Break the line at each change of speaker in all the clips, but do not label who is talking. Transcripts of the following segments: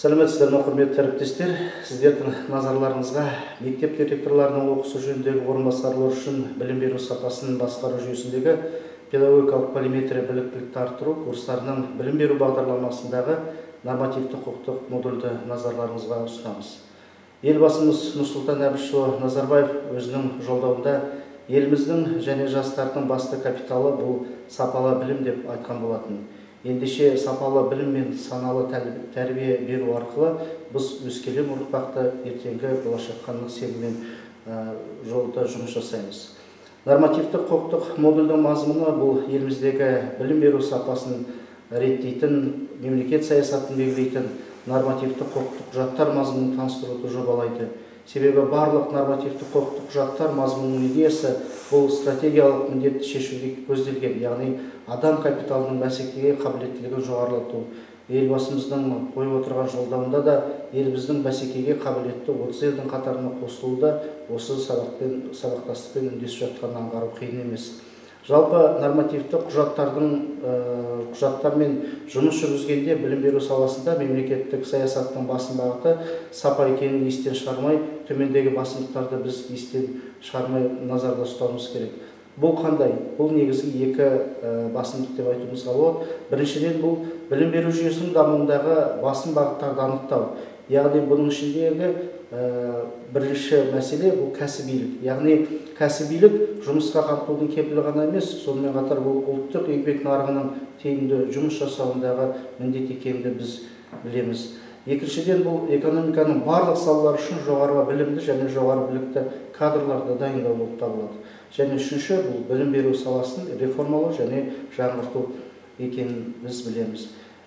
Сәлеметсіздер ме, құрметті әріптестер. Сіздердің назарларыңызға мектеп директорларының оқысы жөніндегі орынбасарлар үшін білім беру сапасын басқару жүйесіндегі педагогикалық полиметрия біліктілікті арттыру курстарының білім беру бағдарламасындағы нормативті құқықтық модульді назарларыңызға ұсынамыз. Елбасымыз Нұрсұлтан Әбішұлы Назарбаев өзінің жолдауында еліміздің және жастардың басты капиталы бұл сапалы білім деп айтқан болатын. Ендеше сапалы білім мен саналы тәрбие беру арқылы біз өскелең ұрпақты ертеңгі болашаққа нық сеніммен жолда жұмыс жасаймыз. Нормативті құқықтық модульдің мазмұны бұл еліміздегі білім беру сапасын реттейтін, мемлекет саясатын белгілейтін нормативті құқықтық құжаттар мазмұнын таныстыруды жобалайды. Себебі барлық нормативті құқықтық құжаттар мазмұнының идеясы бұл стратегиялық міндетті шешуге көзделген, яғни адам капиталының бәсекеге қабілеттілігін жоғарылату. Елбасымыздың қойып отырған жолдауында да еліміздің бәсекеге қабілетті 30 елдің қатарына қосылуы да осы сабақтастықпен үндесіп жатқанын аңғару қиын емес. Жалпы нормативті құжаттармен жұмыс жүргізгенде білім беру саласында мемлекеттік саясаттың басым бағыты сапа екенін естен шығармай, төмендегі басымдықтарды біз естен шығармай назарда ұстауымыз керек. Бұл қандай? Бұл негізгі екі басымдық деп айтуымызға болады. Біріншіден бұл білім беру жүйесінің дамуындағы басым бағыттарды анықтау. Яғни бұның ішіндегі бірінші мәселе бұл кәсібилік. Яғни кәсібилік жұмысқа қамтудың кепілі ғана емес, сонымен қатар бұл ұлттық еңбек нарығының тиімді жұмыс жасауындағы міндет екенін біз білеміз. Екіншіден бұл экономиканың барлық салалары үшін жоғары білімді және жоғары білікті кадрларды дайындау болып табылады. Және үшінші бұл білім беру саласын реформалау және жаңғырту екенін біз білеміз.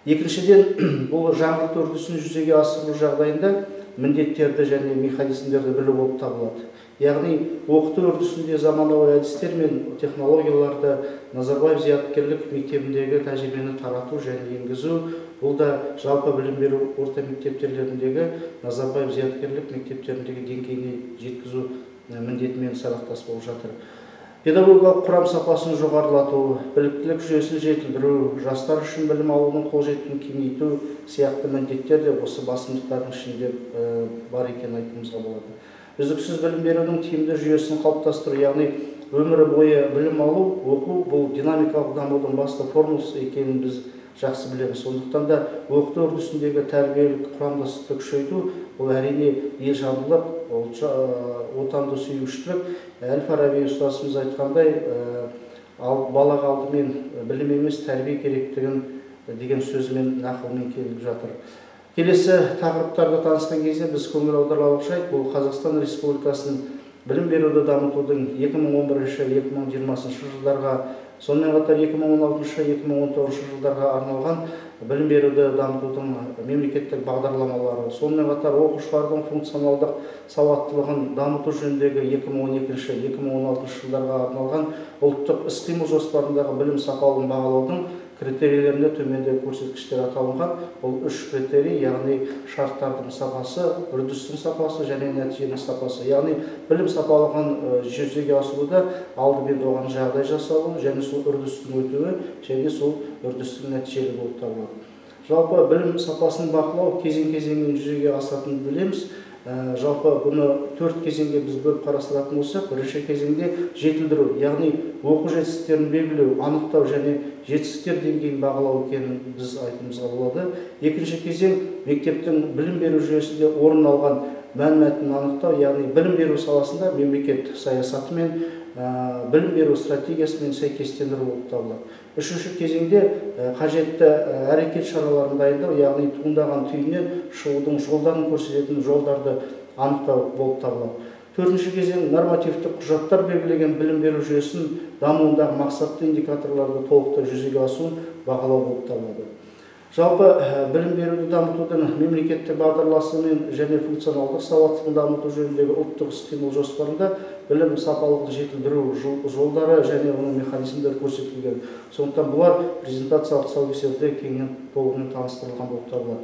Екіншіден бұл жаңғырту үрдісін жүзеге асыру жағдайында міндеттерді және механизмдерді білу болып табылады. Яғни оқыту үрдісінде заманауи әдістер мен технологияларды Назарбаев зияткерлік мектебіндегі тәжірибені тарату және енгізу, бұл да жалпы білім беру орта мектептеріндегі Назарбаев зияткерлік мектептеріндегі деңгейіне жеткізу міндетімен сабақтас болып жатыр. Педагогикалық құрам сапасын жоғарылату, біліктілік жүйесін жетілдіру, жастар үшін білім алудың қолжетімділігін кеңейту сияқты міндеттер де осы басымдықтардың ішінде бар екенін айтуымызға болады. Үздіксіз білім берудің тиімді жүйесін қалыптастыру, яғни өмір бойы білім алу, оқу бұл динамикалық дамудың басты формуласы екенін біз жақсы білеміз. Сондықтан да оқыту үрдісіндегі тәрбиелік құрамдастықты күшейту бұл әрине елжандылық, отанды сүюшілік. Әл-Фараби ұстазымыз айтқандай, балаға алдымен білім емес тәрбие керектігін деген сөзімен нақылмен келіп жатыр. Келесі тақырыптарды танысқан кезде біз көңіл аударарлық жайт бұл Қазақстан Республикасының білім беруді дамытудың 2011-2020 жылдарға, сонымен қатар 2016-2019 жылдарға арналған білім беруді дамытудың мемлекеттік бағдарламалары, сонымен қатар оқушылардың функционалдық сауаттылығын дамыту жөніндегі 2012-2016 жылдарға арналған ұлттық іс-қимыл жоспарындағы білім сапалығын бағалаудың критерийлерінде төменде көрсеткіштер аталынған. Бұл үш критерий, яғни шарттардың сапасы, үрдістің сапасы және нәтиженің сапасы. Яғни білім сапалығын жүзеге асыруда алдымен оған жағдай жасалу және сол үрдістің өтуі және сол үрдістің нәтижелі болып табылады. Жалпы білім сапасын бақылау кезең-кезеңмен жүзеге асатынын білеміз. Жалпы бұны 4 кезеңге біз бөліп қарастыратын болсақ, бірінші кезеңде жетілдіру, яғни оқу жетістіктерін белгілеу, анықтау және жетістіктер деңгейін бағалау екенін біз айтуымызға болады. Екінші кезең мектептің білім беру жүйесінде орын алған мәнмәтінін анықтау, яғни білім беру саласында мемлекет саясаты мен білім беру стратегиясымен сәйкестендіру болып табылады. Үшінші кезеңде қажетті әрекет шараларын дайындау, яғни туындаған түйіннен шығудың жолдарын көрсететін жолдарды анықтау болып табылады. Төртінші кезең нормативтік құжаттар белгілеген білім беру жүйесін дамуындағы мақсатты индикаторларды толықтай жүзеге асуын бағалау болып табылады. Жалпы білім беруді дамытудың мемлекеттік бағдарламасымен және функционалдық сауаттылығын дамыту жөніндегі ұлттық іс-қимыл жоспарында білім сапалығын жетілдіру жолдары және оның механизмдері көрсетілген. Сондықтан бұлар презентациялық тұсаукесерде кеңінен толығымен таныстырылған болып табылады.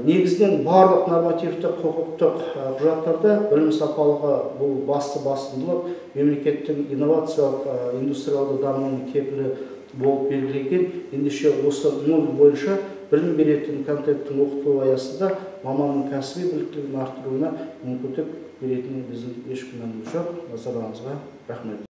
Негізінен барлық нормативтік құқықтық құжаттарда білім сапалығы бұл басты басымдылық, мемлекеттің инновациялық индустриалды дамуының кепілі болып белгіленген. Ендеше осы модуль бойынша білім беретін контенттің оқытылу аясында маманның кәсіби біліктілігін арттыруына мүмкіндік беретініне біздің еш күмәніміз жоқ. Назарларыңызға рахмет.